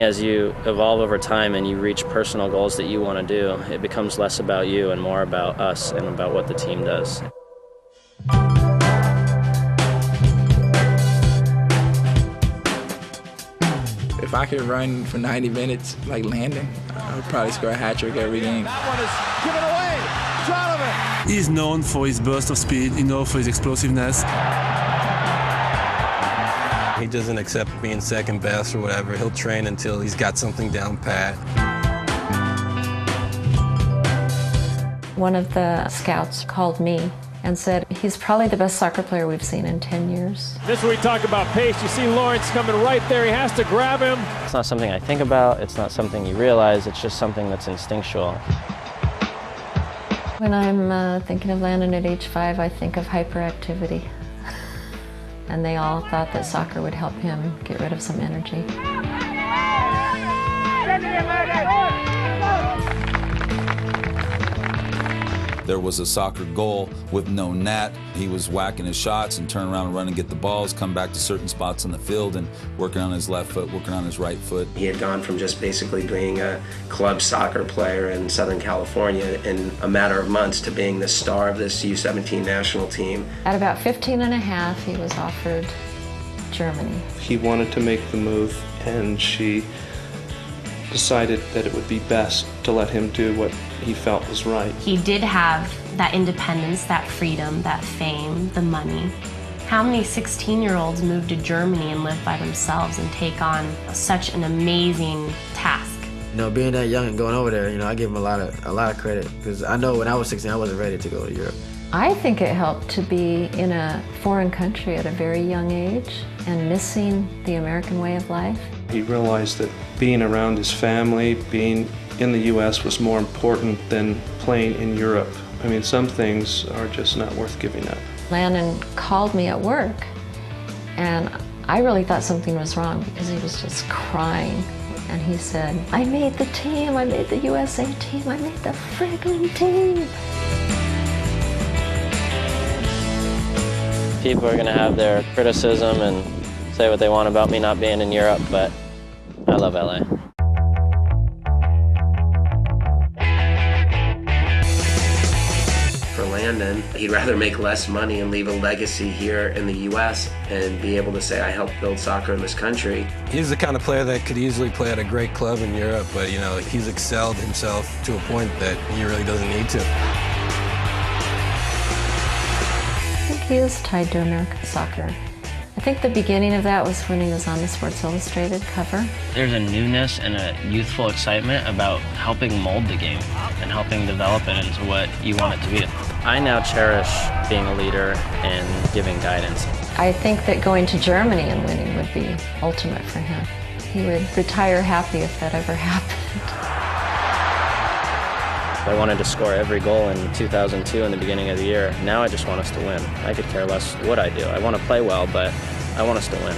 As you evolve over time and you reach personal goals that you want to do, it becomes less about you and more about us and about what the team does. If I could run for 90 minutes like Landon, I would probably score a hat trick every game. That one is given away. Donovan. He's known for his burst of speed, for his explosiveness. He doesn't accept being second best or whatever. He'll train until he's got something down pat. One of the scouts called me and said he's probably the best soccer player we've seen in 10 years. This is where we talk about pace. You see Lawrence coming right there. He has to grab him. It's not something I think about. It's not something you realize. It's just something that's instinctual. When I'm thinking of Landon at age 5, I think of hyperactivity. And they all thought that soccer would help him get rid of some energy. There was a soccer goal with no net. He was whacking his shots and turn around and run and get the balls, come back to certain spots on the field and working on his left foot, working on his right foot. He had gone from just basically being a club soccer player in Southern California in a matter of months to being the star of this U17 national team. At about 15 and a half, he was offered Germany. He wanted to make the move, and she decided that it would be best to let him do what he felt was right. He did have that independence, that freedom, that fame, the money. How many 16-year-olds move to Germany and live by themselves and take on such an amazing task? Being that young and going over there, I give him a lot of credit, because I know when I was 16, I wasn't ready to go to Europe. I think it helped to be in a foreign country at a very young age and missing the American way of life. He realized that being around his family, being in the U.S. was more important than playing in Europe. I mean, some things are just not worth giving up. Landon called me at work, and I really thought something was wrong because he was just crying. And he said, "I made the team, I made the USA team, I made the friggin' team." People are going to have their criticism and say what they want about me not being in Europe, but I love LA. For Landon, he'd rather make less money and leave a legacy here in the U.S. and be able to say, I helped build soccer in this country. He's the kind of player that could easily play at a great club in Europe, but he's excelled himself to a point that he really doesn't need to. I think he is tied to American soccer. I think the beginning of that was when he was on the Sports Illustrated cover. There's a newness and a youthful excitement about helping mold the game and helping develop it into what you want it to be. I now cherish being a leader and giving guidance. I think that going to Germany and winning would be ultimate for him. He would retire happy if that ever happened. I wanted to score every goal in 2002 in the beginning of the year. Now I just want us to win. I could care less what I do. I want to play well, but I want us to win.